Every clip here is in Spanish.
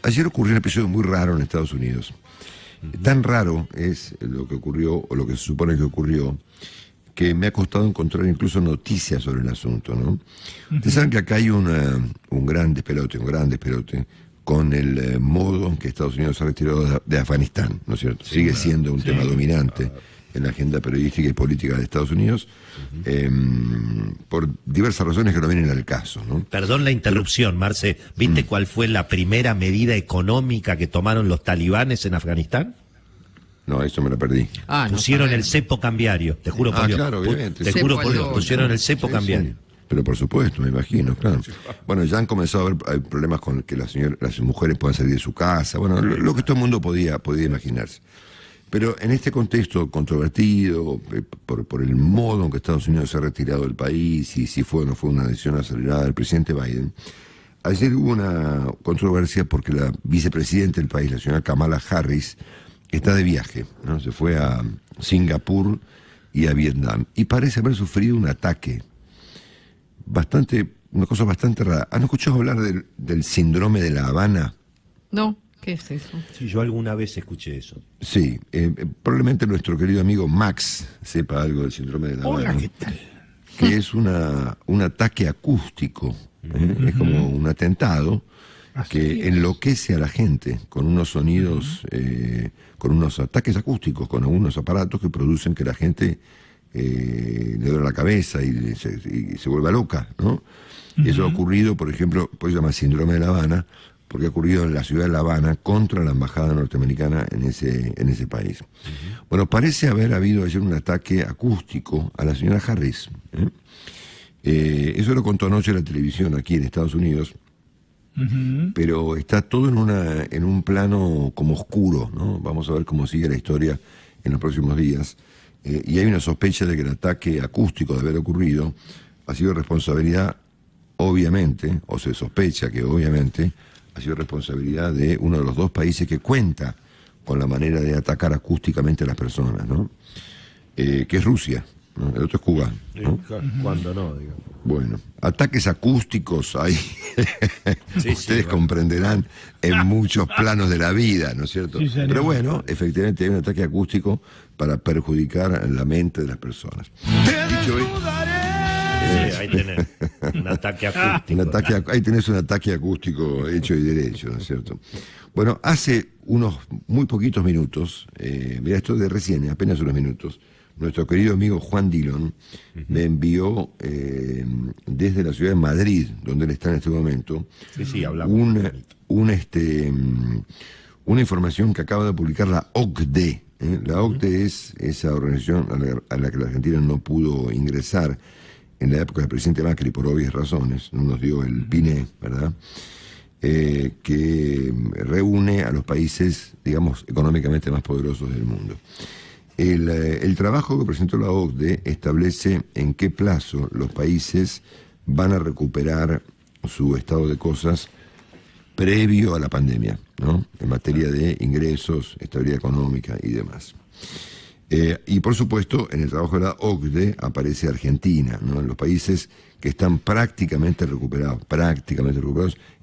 Ayer ocurrió un episodio muy raro en Estados Unidos. Tan raro es lo que ocurrió, o lo que se supone que ocurrió, que me ha costado encontrar incluso noticias sobre el asunto, ¿no? Ustedes saben que acá hay un gran despelote, con el modo en que Estados Unidos se ha retirado de Afganistán, ¿no es cierto? Sí, sigue siendo un tema dominante en la agenda periodística y política de Estados Unidos, por diversas razones que no vienen al caso, ¿no? Perdón la interrupción, Marce. ¿Viste cuál fue la primera medida económica que tomaron los talibanes en Afganistán? No, eso me lo perdí. Pusieron el cepo cambiario, te juro por Dios. Claro, obviamente. Te juro por Dios, pusieron el cepo cambiario. Sí. Pero por supuesto, me imagino, claro. Bueno, ya han comenzado a haber problemas con que las mujeres puedan salir de su casa, bueno, lo que todo el mundo podía imaginarse. Pero en este contexto controvertido, por el modo en que Estados Unidos se ha retirado del país, y si fue o no fue una decisión acelerada del presidente Biden, ayer hubo una controversia porque la vicepresidenta del país, la señora Kamala Harris, está de viaje, ¿no? Se fue a Singapur y a Vietnam, y parece haber sufrido un ataque una cosa bastante rara. ¿Han escuchado hablar del síndrome de La Habana? No, ¿qué es eso? Sí, yo alguna vez escuché eso. Sí, probablemente nuestro querido amigo Max sepa algo del síndrome de La Habana. Hola, ¿qué tal? Que es un ataque acústico, es como un atentado que enloquece a la gente con unos sonidos, con unos ataques acústicos, con algunos aparatos que producen que la gente le duele la cabeza y se vuelva loca, ¿no? Eso ha ocurrido, por ejemplo, pues se llama síndrome de La Habana, porque ha ocurrido en la ciudad de La Habana contra la embajada norteamericana en ese país. Bueno, parece haber habido ayer un ataque acústico a la señora Harris. Eso lo contó anoche en la televisión aquí en Estados Unidos, pero está todo en un plano como oscuro, ¿no? Vamos a ver cómo sigue la historia en los próximos días. Y hay una sospecha de que el ataque acústico de haber ocurrido ha sido responsabilidad, obviamente, o se sospecha que obviamente ha sido responsabilidad de uno de los dos países que cuenta con la manera de atacar acústicamente a las personas, ¿no? Que es Rusia, ¿no? El otro es Cuba, ¿no? ¿Cuándo no? Digamos. Bueno, ataques acústicos hay, ustedes comprenderán, en muchos planos de la vida, ¿no es cierto? Sí, pero bueno, efectivamente hay un ataque acústico para perjudicar la mente de las personas. Dicho ahí tenés un ataque acústico. ahí tenés un ataque acústico hecho y derecho, ¿no es cierto? Bueno, hace unos muy poquitos minutos, mira, esto de recién, apenas unos minutos, nuestro querido amigo Juan Dillon me envió desde la ciudad de Madrid, donde él está en este momento, una información que acaba de publicar la OCDE. La OCDE es esa organización a la que la Argentina no pudo ingresar en la época del presidente Macri por obvias razones, no nos dio el PINE, ¿verdad? Que reúne a los países, digamos, económicamente más poderosos del mundo. El trabajo que presentó la OCDE establece en qué plazo los países van a recuperar su estado de cosas previo a la pandemia, ¿no? En materia de ingresos, estabilidad económica y demás. Y por supuesto, en el trabajo de la OCDE aparece Argentina, ¿no? En los países que están prácticamente recuperados,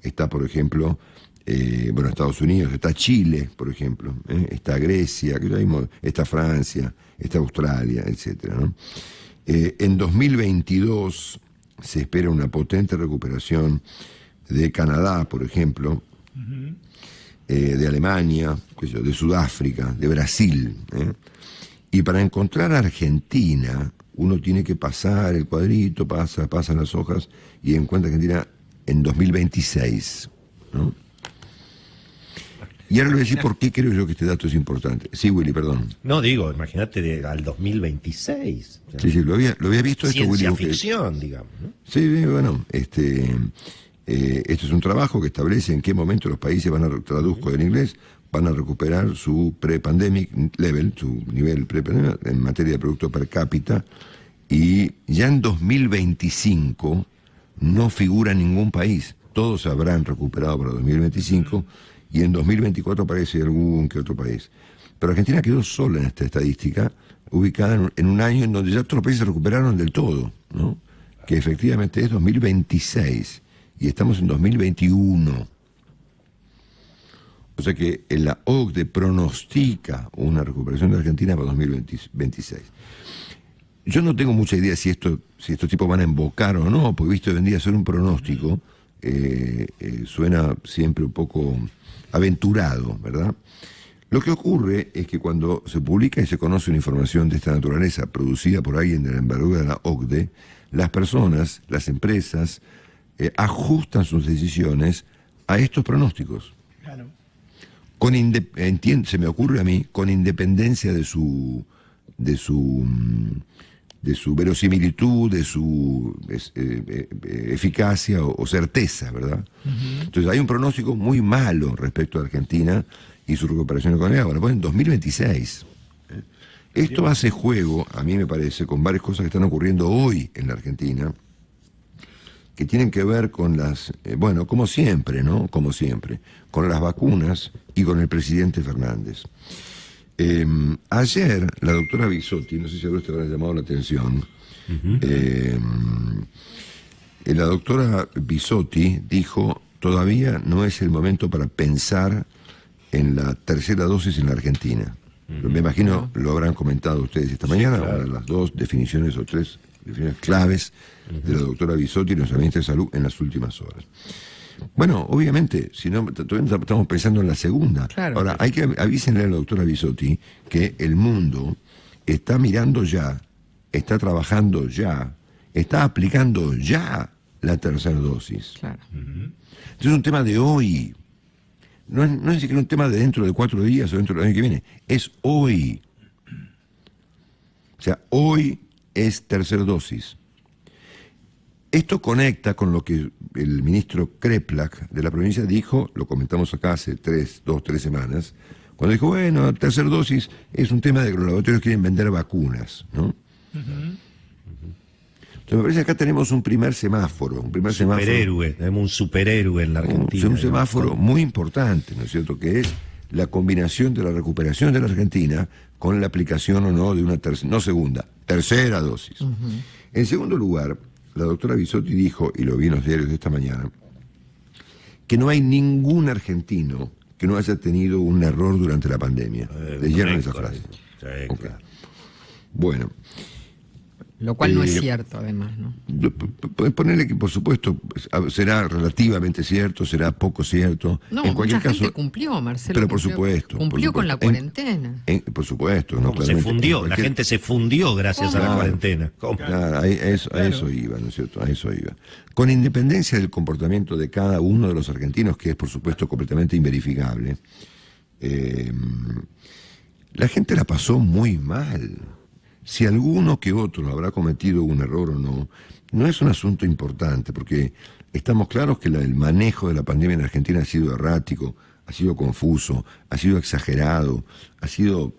está, por ejemplo, Estados Unidos, está Chile, por ejemplo, está Grecia, está Francia, está Australia, etcétera, ¿no? En 2022 se espera una potente recuperación de Canadá, por ejemplo, de Alemania, de Sudáfrica, de Brasil. Y para encontrar a Argentina, uno tiene que pasar el cuadrito, pasan las hojas y encuentra Argentina en 2026, ¿no? Y ahora le voy a decir por qué creo yo que este dato es importante. Sí, Willy, perdón. No, digo, imagínate al 2026. O sea, sí, lo había visto esto, Willy. Ciencia ficción, digamos, ¿no? Sí, bueno, esto es un trabajo que establece en qué momento los países traduzco en inglés, van a recuperar su pre-pandemic level, su nivel pre-pandemic en materia de producto per cápita, y ya en 2025 no figura ningún país. Todos habrán recuperado para 2025 y en 2024 aparece algún que otro país. Pero Argentina quedó sola en esta estadística, ubicada en un año en donde ya todos los países recuperaron del todo, ¿no? Que efectivamente es 2026 y estamos en 2021. O sea que la OCDE pronostica una recuperación de Argentina para 2026. Yo no tengo mucha idea si estos tipos van a embocar o no, porque visto vendría a ser un pronóstico, suena siempre un poco aventurado, ¿verdad? Lo que ocurre es que cuando se publica y se conoce una información de esta naturaleza producida por alguien de la envergadura de la OCDE, las personas, las empresas, ajustan sus decisiones a estos pronósticos. Claro. Se me ocurre a mí, con independencia de su verosimilitud, de su eficacia o certeza, ¿verdad? Uh-huh. Entonces hay un pronóstico muy malo respecto a Argentina y su recuperación económica. Bueno, pues en 2026. Esto hace juego, a mí me parece, con varias cosas que están ocurriendo hoy en la Argentina, que tienen que ver con las, bueno, como siempre, ¿no? Como siempre, con las vacunas y con el presidente Fernández. Ayer la doctora Bisotti, no sé si a vos te habrá llamado la atención, la doctora Bisotti dijo, todavía no es el momento para pensar en la tercera dosis en la Argentina. Me imagino lo habrán comentado ustedes esta mañana, claro. Las dos definiciones o tres definiciones claves de la doctora Bisotti y los ministros de salud en las últimas horas. Bueno, obviamente, si no, todavía estamos pensando en la segunda. Claro. Ahora, hay que avísenle a la doctora Bisotti que el mundo está mirando ya, está trabajando ya, está aplicando ya la tercera dosis. Claro. Entonces es un tema de hoy. No es ni siquiera un tema de dentro de 4 días o dentro del año que viene. Es hoy. O sea, hoy es tercera dosis. Esto conecta con lo que el ministro Kreplak de la provincia dijo, lo comentamos acá hace 3 semanas, cuando dijo, bueno, tercera dosis es un tema de que los laboratorios quieren vender vacunas, ¿no? Uh-huh. Entonces me parece que acá tenemos un primer semáforo. Tenemos un superhéroe en la Argentina. Un semáforo muy importante, ¿no es cierto? Que es la combinación de la recuperación de la Argentina con la aplicación o no de una tercera dosis. Uh-huh. En segundo lugar, la doctora Bisotti dijo, y lo vi en los diarios de esta mañana, que no hay ningún argentino que no haya tenido un error durante la pandemia. Leyeron esa frase. Sí, okay. Claro. Bueno. Lo cual no es cierto, además, ¿no? Ponerle que, por supuesto, será relativamente cierto, será poco cierto. No, en cualquier mucha gente caso, cumplió, Marcelo. Pero por supuesto. Cumplió con la cuarentena. Por supuesto. No, se fundió, la gente se fundió gracias a la cuarentena. Claro, a eso iba, ¿no es cierto? A eso iba. Con independencia del comportamiento de cada uno de los argentinos, que es, por supuesto, completamente inverificable, la gente la pasó muy mal. Si alguno que otro habrá cometido un error o no, no es un asunto importante, porque estamos claros que el manejo de la pandemia en Argentina ha sido errático, ha sido confuso, ha sido exagerado, ha sido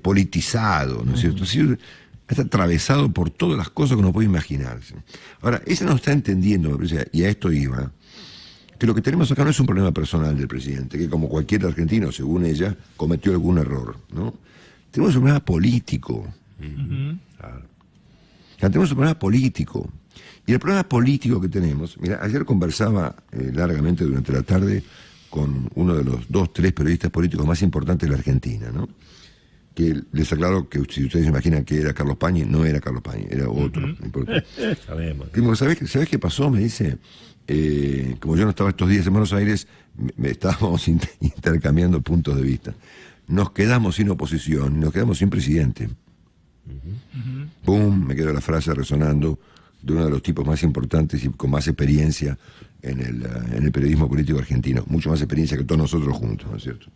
politizado, ¿no es cierto? Está atravesado por todas las cosas que uno puede imaginarse. Ahora, ella no está entendiendo, me parece, y a esto iba, que lo que tenemos acá no es un problema personal del presidente, que como cualquier argentino, según ella, cometió algún error, ¿no? Tenemos un problema político. Uh-huh. Claro. Tenemos un problema político. Y el problema político que tenemos, mira, ayer conversaba largamente durante la tarde con uno de los 2-3 periodistas políticos más importantes de la Argentina, ¿no? Que les aclaro que si ustedes se imaginan que era Carlos Pañi, no era Carlos Pañi, era otro. No importa. Sabemos. ¿Sabés qué pasó? Me dice, como yo no estaba estos días en Buenos Aires, estábamos intercambiando puntos de vista. Nos quedamos sin oposición, nos quedamos sin presidente. Uh-huh. ¡Pum! Me quedó la frase resonando de uno de los tipos más importantes y con más experiencia en el periodismo político argentino. Mucho más experiencia que todos nosotros juntos, ¿no es cierto?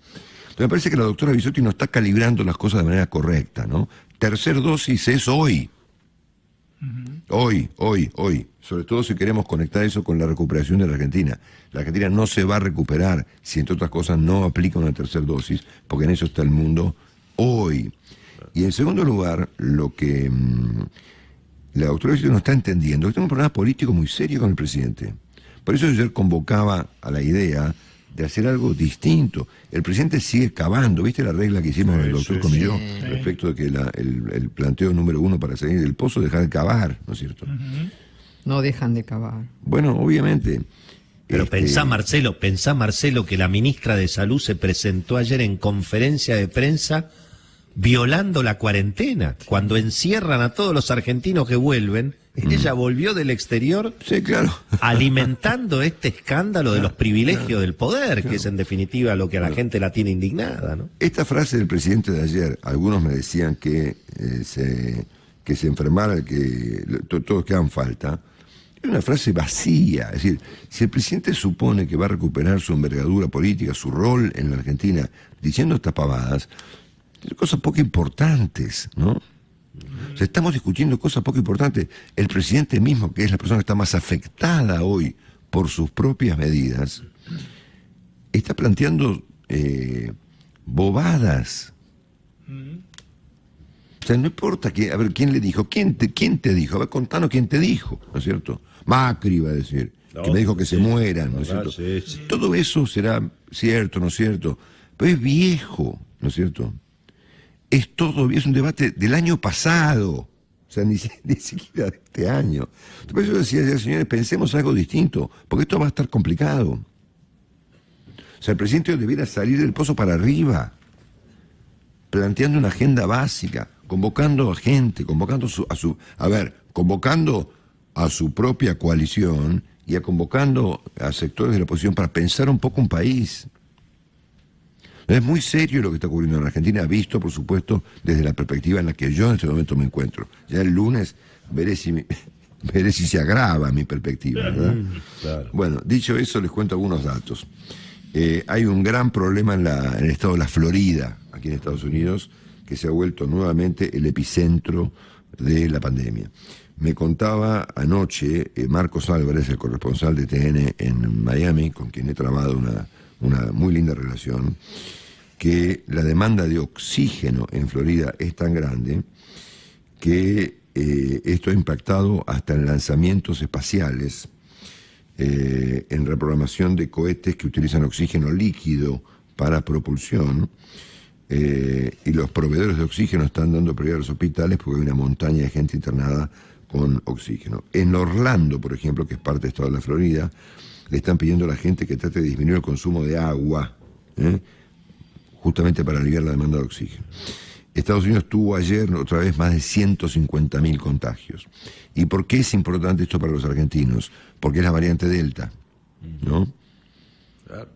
Entonces me parece que la doctora Bisotti no está calibrando las cosas de manera correcta, ¿no? Tercer dosis es hoy. Uh-huh. Hoy. Sobre todo si queremos conectar eso con la recuperación de la Argentina. La Argentina no se va a recuperar si, entre otras cosas, no aplica una tercera dosis, porque en eso está el mundo hoy. Y en segundo lugar, lo que la doctora Bisotti no está entendiendo, que tenemos un problema político muy serio con el presidente. Por eso ayer convocaba a la idea de hacer algo distinto. El presidente sigue cavando, ¿viste la regla que hicimos con el doctor Comilló respecto de que el planteo número 1 para salir del pozo, dejar de cavar, ¿no es cierto? No dejan de cavar. Bueno, obviamente, Pero pensá, Marcelo, que la ministra de Salud se presentó ayer en conferencia de prensa violando la cuarentena. Cuando encierran a todos los argentinos que vuelven, ella volvió del exterior, sí, claro, alimentando este escándalo de los privilegios del poder, que es en definitiva lo que a la gente la tiene indignada, ¿no? Esta frase del presidente de ayer, algunos me decían que se enfermara, que todos quedan falta. Es una frase vacía. Es decir, si el presidente supone que va a recuperar su envergadura política, su rol en la Argentina, diciendo estas pavadas, son cosas poco importantes, ¿no? O sea, estamos discutiendo cosas poco importantes. El presidente mismo, que es la persona que está más afectada hoy por sus propias medidas, está planteando bobadas. O sea, no importa a ver, ¿quién le dijo? ¿Quién te dijo? A ver, contanos quién te dijo, ¿no es cierto? Macri va a decir, que me dijo que se mueran, ¿no es cierto? Sí. Todo eso será cierto, ¿no es cierto? Pero es viejo, ¿no es cierto? Es un debate del año pasado, o sea, ni siquiera de este año. Por eso decía, señores, pensemos algo distinto, porque esto va a estar complicado. O sea, el presidente debiera salir del pozo para arriba, planteando una agenda básica, convocando a gente, convocando convocando a su propia coalición y convocando a sectores de la oposición para pensar un poco un país. Es muy serio lo que está ocurriendo en Argentina, visto, por supuesto, desde la perspectiva en la que yo en este momento me encuentro. Ya el lunes veré si se agrava mi perspectiva, ¿verdad? Claro. Bueno, dicho eso, les cuento algunos datos. Hay un gran problema en el estado de la Florida, aquí en Estados Unidos, que se ha vuelto nuevamente el epicentro de la pandemia. Me contaba anoche Marcos Álvarez, el corresponsal de TN en Miami, con quien he trabado una muy linda relación, que la demanda de oxígeno en Florida es tan grande que esto ha impactado hasta en lanzamientos espaciales, en reprogramación de cohetes que utilizan oxígeno líquido para propulsión, y los proveedores de oxígeno están dando prioridad a los hospitales porque hay una montaña de gente internada con oxígeno. En Orlando, por ejemplo, que es parte del estado de la Florida, le están pidiendo a la gente que trate de disminuir el consumo de agua, justamente para aliviar la demanda de oxígeno. Estados Unidos tuvo ayer otra vez más de 150.000 contagios. ¿Y por qué es importante esto para los argentinos? Porque es la variante Delta, ¿no? Claro.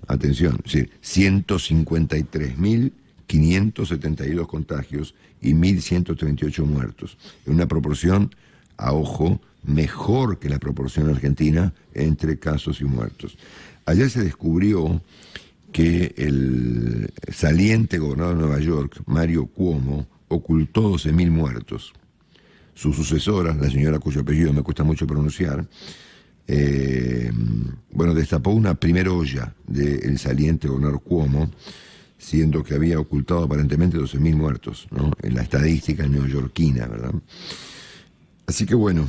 Atención, es decir, 153.572 contagios y 1.138 muertos. En una proporción, a ojo, mejor que la proporción argentina entre casos y muertos. Ayer se descubrió que el saliente gobernador de Nueva York, Mario Cuomo, ocultó 12.000 muertos. Su sucesora, la señora cuyo apellido me cuesta mucho pronunciar, destapó una primera olla del saliente gobernador Cuomo, siendo que había ocultado aparentemente 12.000 muertos, ¿no? En la estadística neoyorquina, ¿verdad? Así que bueno,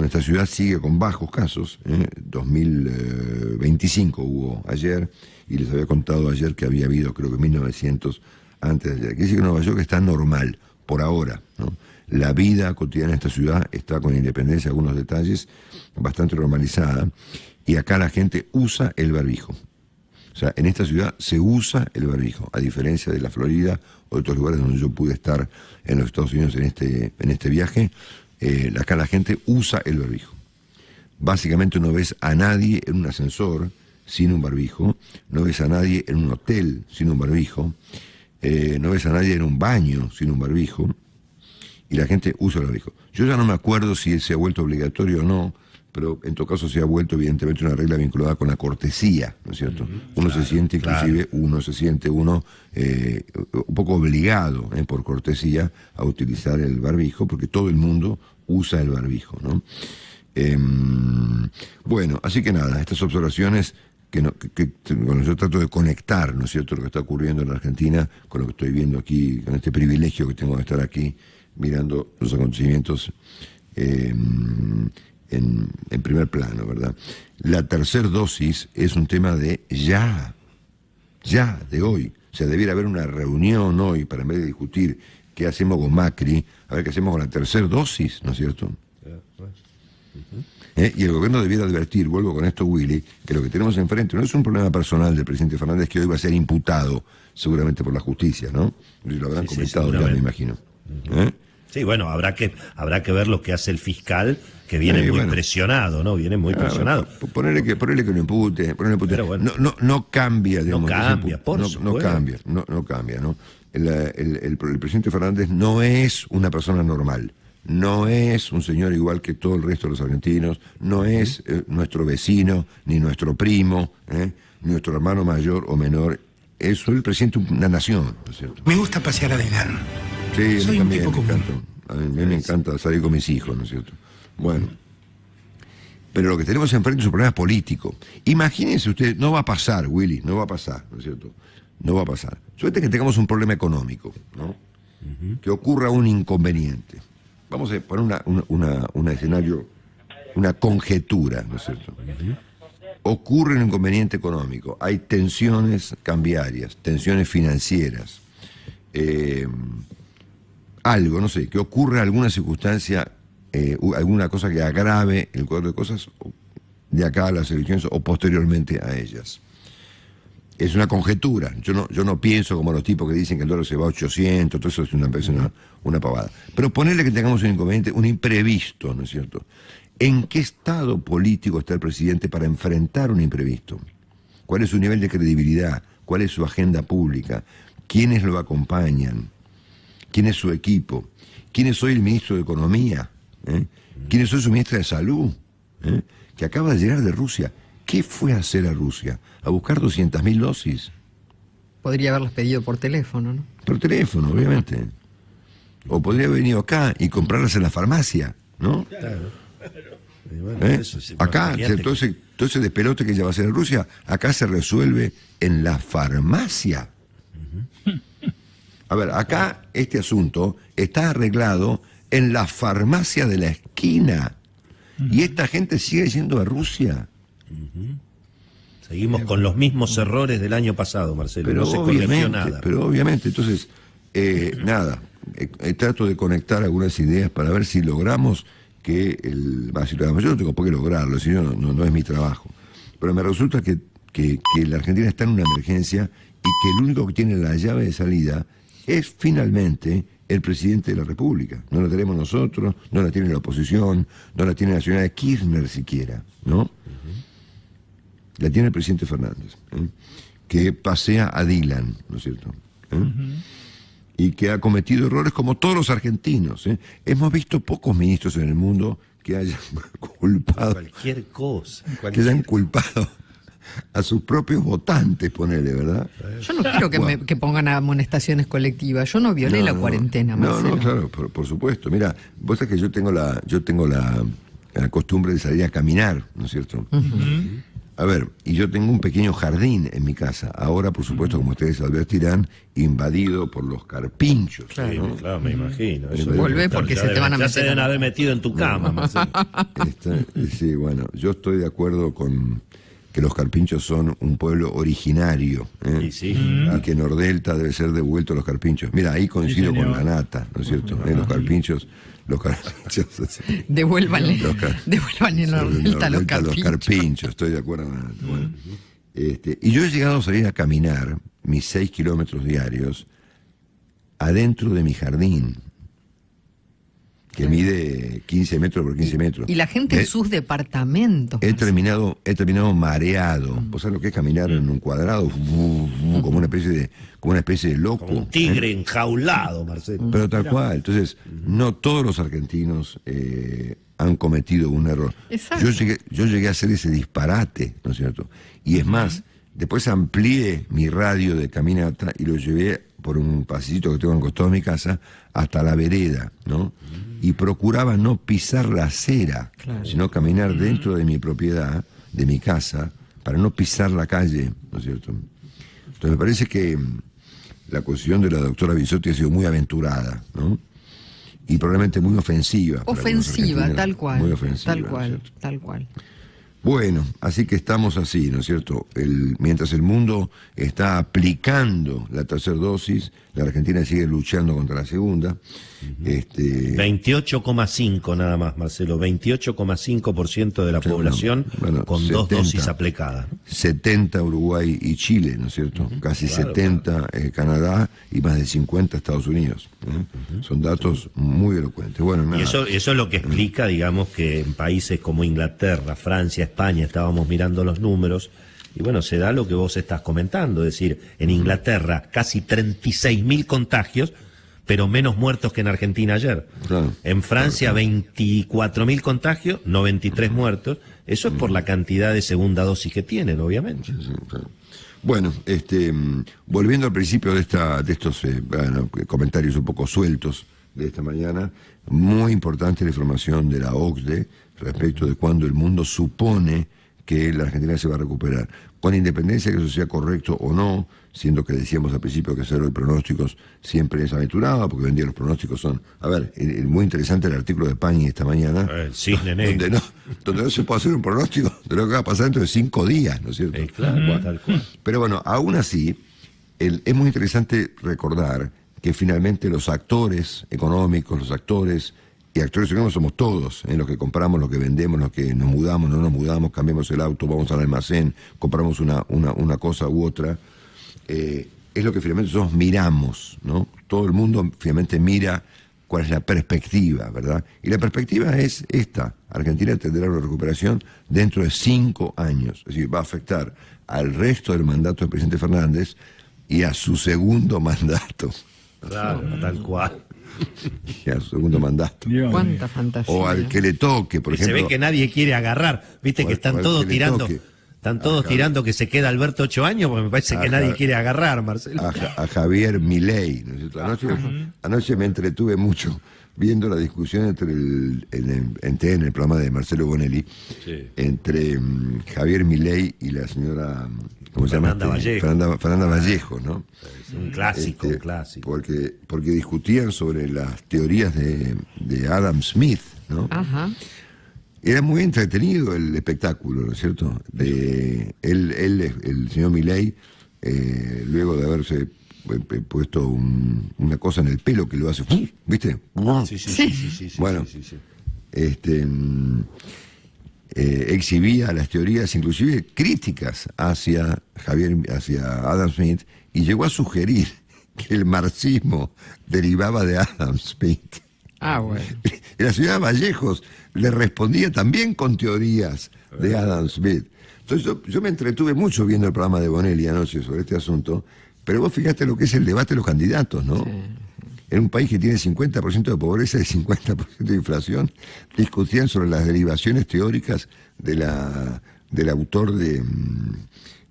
esta ciudad sigue con bajos casos, 2025 hubo ayer, y les había contado ayer que había habido creo que 1.900 antes de ayer. Quiere decir que Nueva York está normal, por ahora, ¿no? La vida cotidiana de esta ciudad está, con independencia de algunos detalles, bastante normalizada, y acá la gente usa el barbijo. O sea, en esta ciudad se usa el barbijo, a diferencia de la Florida o de otros lugares donde yo pude estar en los Estados Unidos en este viaje. Acá la gente usa el barbijo. Básicamente no ves a nadie en un ascensor sin un barbijo, no ves a nadie en un hotel sin un barbijo, no ves a nadie en un baño sin un barbijo, y la gente usa el barbijo. Yo ya no me acuerdo si se ha vuelto obligatorio o no, pero en todo caso se ha vuelto evidentemente una regla vinculada con la cortesía, ¿no es cierto? Uno se siente inclusive, un poco obligado, por cortesía, a utilizar el barbijo, porque todo el mundo usa el barbijo, ¿no? Bueno, así que nada, estas observaciones bueno, yo trato de conectar, ¿no es cierto?, lo que está ocurriendo en la Argentina con lo que estoy viendo aquí, con este privilegio que tengo de estar aquí mirando los acontecimientos en primer plano, ¿verdad? La tercera dosis es un tema de de hoy. O sea, debiera haber una reunión hoy para, en vez de discutir qué hacemos con Macri, a ver qué hacemos con la tercera dosis, ¿no es cierto? Y el gobierno debiera advertir, vuelvo con esto, Willy, que lo que tenemos enfrente no es un problema personal del presidente Fernández, que hoy va a ser imputado seguramente por la justicia, ¿no? Lo habrán comentado ya, me imagino. Sí, bueno, habrá que ver lo que hace el fiscal, que viene muy presionado, ¿no? Viene muy presionado. Ponerle que lo impute. Pero bueno, no cambia, digamos. No cambia, no cambia, ¿no? El presidente Fernández no es una persona normal. No es un señor igual que todo el resto de los argentinos, no es nuestro vecino, ni nuestro primo, ni nuestro hermano mayor o menor. Es el presidente de una nación, ¿no es cierto? Me gusta pasear a Delano. Sí, soy un tipo común. A mí me encanta salir con mis hijos, ¿no es cierto? Bueno, pero lo que tenemos enfrente es un problema político. Imagínense ustedes, no va a pasar, Willy, no va a pasar, ¿no es cierto? No va a pasar. Suerte que tengamos un problema económico, ¿no? Que ocurra un inconveniente. Vamos a poner un escenario, una conjetura, ¿no es cierto? Ocurre un inconveniente económico, hay tensiones cambiarias, tensiones financieras, algo, no sé, que ocurra alguna circunstancia, alguna cosa que agrave el cuadro de cosas de acá a las elecciones o posteriormente a ellas. Es una conjetura. Yo no pienso como los tipos que dicen que el dólar se va a 800, todo eso es una pavada. Pero ponerle que tengamos un inconveniente, un imprevisto, ¿no es cierto? ¿En qué estado político está el presidente para enfrentar un imprevisto? ¿Cuál es su nivel de credibilidad? ¿Cuál es su agenda pública? ¿Quiénes lo acompañan? ¿Quién es su equipo? ¿Quién es hoy el ministro de Economía? ¿Quién es hoy su ministra de Salud? Que acaba de llegar de Rusia. ¿Qué fue a hacer a Rusia? ¿A buscar 200.000 dosis? Podría haberlas pedido por teléfono, ¿no? Por teléfono, obviamente. O podría haber venido acá y comprarlas en la farmacia, ¿no? Claro. Bueno, acá, todo ese despelote que ella va a hacer en Rusia, acá se resuelve en la farmacia. A ver, acá este asunto está arreglado en la farmacia de la esquina. Y esta gente sigue yendo a Rusia. Seguimos con los mismos errores del año pasado, Marcelo. No se corrigió nada. Pero obviamente, entonces, nada, trato de conectar algunas ideas para ver si logramos que yo no tengo por qué lograrlo, si no es mi trabajo. Pero me resulta que la Argentina está en una emergencia y que el único que tiene la llave de salida es finalmente el presidente de la República. No la tenemos nosotros, no la tiene la oposición, no la tiene la señora Kirchner siquiera, ¿no? La tiene el presidente Fernández, que pasea a Dylan, ¿no es cierto? Y que ha cometido errores como todos los argentinos. Hemos visto pocos ministros en el mundo que hayan culpado... Cualquier cosa. Que hayan culpado a sus propios votantes, ponele, ¿verdad? Yo no quiero que pongan amonestaciones colectivas. Yo no violé la cuarentena, Marcelo. No, claro, por supuesto. Mira, vos sabés que yo tengo la costumbre de salir a caminar, ¿no es cierto? A ver, y yo tengo un pequeño jardín en mi casa. Ahora, por supuesto, como ustedes advertirán, invadido por los carpinchos. Claro, ¿no? Claro, me imagino. Eso Volvé porque se te van a meter. Ya se deben haber metido en tu cama, Marcelo. Sí, bueno, yo estoy de acuerdo con que los carpinchos son un pueblo originario, y que Nordelta debe ser devuelto a los carpinchos. Mira, ahí coincido con la nata, ¿no es cierto? Los carpinchos... Devuélvanle Nordelta a los carpinchos. Estoy de acuerdo con la nata. Bueno, y yo he llegado a salir a caminar mis 6 kilómetros diarios adentro de mi jardín, que mide 15 metros por 15 metros. Y la gente en sus departamentos. He terminado mareado. ¿Vos sabés lo que es caminar en un cuadrado? Como una especie de loco. Como un tigre enjaulado, Marcelo. Pero tal cual. Entonces, no todos los argentinos han cometido un error. Exacto. Yo llegué a hacer ese disparate, ¿no es cierto? Y es más, después amplié mi radio de caminata y lo llevé por un pasillito que tengo en el costado de mi casa hasta la vereda, ¿no? Y procuraba no pisar la acera, sino caminar dentro de mi propiedad, de mi casa, para no pisar la calle, ¿no es cierto? Entonces me parece que la posición de la doctora Bisotti ha sido muy aventurada, ¿no? Y probablemente muy ofensiva. Ofensiva, tal cual. Muy ofensiva. Tal cual. Bueno, así que estamos así, ¿no es cierto? Mientras el mundo está aplicando la tercera dosis, la Argentina sigue luchando contra la segunda. 28,5 nada más, Marcelo, 28,5% de la población con 70, 2 dosis aplicadas. 70 Uruguay y Chile, ¿no es cierto? Casi claro, 70 Canadá y más de 50 Estados Unidos. Son datos muy elocuentes. Bueno, nada. Y eso es lo que explica, digamos, que en países como Inglaterra, Francia, España, estábamos mirando los números, y bueno, se da lo que vos estás comentando, es decir, en Inglaterra casi 36.000 contagios, pero menos muertos que en Argentina ayer. Claro, en Francia 24.000 contagios, 93 muertos. Eso es por la cantidad de segunda dosis que tienen, obviamente. Sí, claro. Bueno, volviendo al principio de estos comentarios un poco sueltos de esta mañana, muy importante la información de la OCDE respecto de cuándo el mundo supone que la Argentina se va a recuperar. Con independencia de que eso sea correcto o no, siendo que decíamos al principio que hacer hoy pronósticos siempre es aventurado, porque hoy en día los pronósticos son... A ver, muy interesante el artículo de Pañi esta mañana, donde no se puede hacer un pronóstico de lo que va a pasar dentro de 5 días, ¿no es cierto? Claro, tal cual. Pero bueno, aún así, es muy interesante recordar que finalmente los actores económicos, los actores... Y actores económicos somos todos, los que compramos, los que vendemos, los que nos mudamos, no nos mudamos, cambiamos el auto, vamos al almacén, compramos una cosa u otra. Es lo que finalmente nosotros miramos, ¿no? Todo el mundo finalmente mira cuál es la perspectiva, ¿verdad? Y la perspectiva es esta: Argentina tendrá una recuperación dentro de 5 años. Es decir, va a afectar al resto del mandato del presidente Fernández y a su segundo mandato. Claro, tal cual. Y a su segundo mandato. Cuánta fantasía. O al que le toque, por ejemplo. Se ve que nadie quiere agarrar, viste que están todos tirando. Están todos tirando que se queda Alberto 8 años, porque me parece que nadie quiere agarrar, Marcelo. A Javier Milei, ¿no es cierto? Anoche me entretuve mucho viendo la discusión en el programa de Marcelo Bonelli, entre Javier Milei y la señora, ¿cómo se llama? Fernanda Vallejo, ¿no? Es un clásico, un clásico. Porque discutían sobre las teorías de Adam Smith, ¿no? Ajá. Era muy entretenido el espectáculo, ¿no es cierto? El señor Milei, luego de haberse puesto una cosa en el pelo que lo hace, ¿viste? Sí. Bueno, exhibía las teorías, inclusive críticas hacia Adam Smith, y llegó a sugerir que el marxismo derivaba de Adam Smith. Ah, bueno. Y la señora Vallejos le respondía también con teorías de Adam Smith. Entonces yo me entretuve mucho viendo el programa de Bonelli anoche sobre este asunto, pero vos fíjate lo que es el debate de los candidatos, ¿no? Sí. En un país que tiene 50% de pobreza y 50% de inflación, discutían sobre las derivaciones teóricas del autor de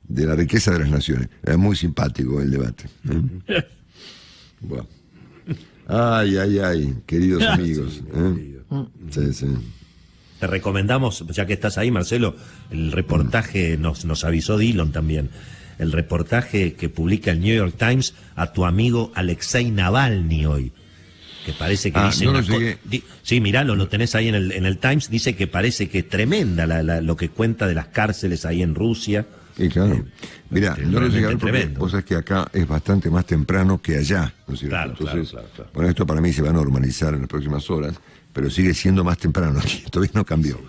la riqueza de las naciones. Era muy simpático el debate. Bueno. Ay, queridos amigos. Sí. Te recomendamos, ya que estás ahí, Marcelo, el reportaje, nos avisó Dillon también, el reportaje que publica el New York Times a tu amigo Alexei Navalny hoy, que parece que dice... Sí, miralo, lo tenés ahí en el Times, dice que parece que es tremenda lo que cuenta de las cárceles ahí en Rusia. Y claro, mira, no lo llegué a ver porque vos sabés que acá es bastante más temprano que allá, ¿no es cierto? Claro, entonces, claro. Bueno, esto para mí se va a normalizar en las próximas horas, pero sigue siendo más temprano aquí, todavía no cambió.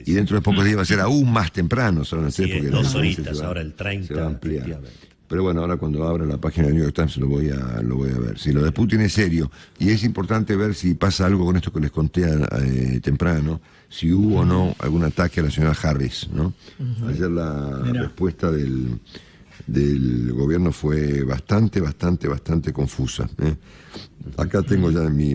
Y dentro de pocos días va a ser aún más temprano, porque 2 horitas, ahora el 30. Se va a ampliar. Pero bueno, ahora cuando abra la página del New York Times lo voy a ver. Si lo de Putin es serio, y es importante ver si pasa algo con esto que les conté temprano, si hubo o no algún ataque a la señora Harris, ¿no? Ayer la respuesta del gobierno fue bastante confusa. Acá tengo ya en mi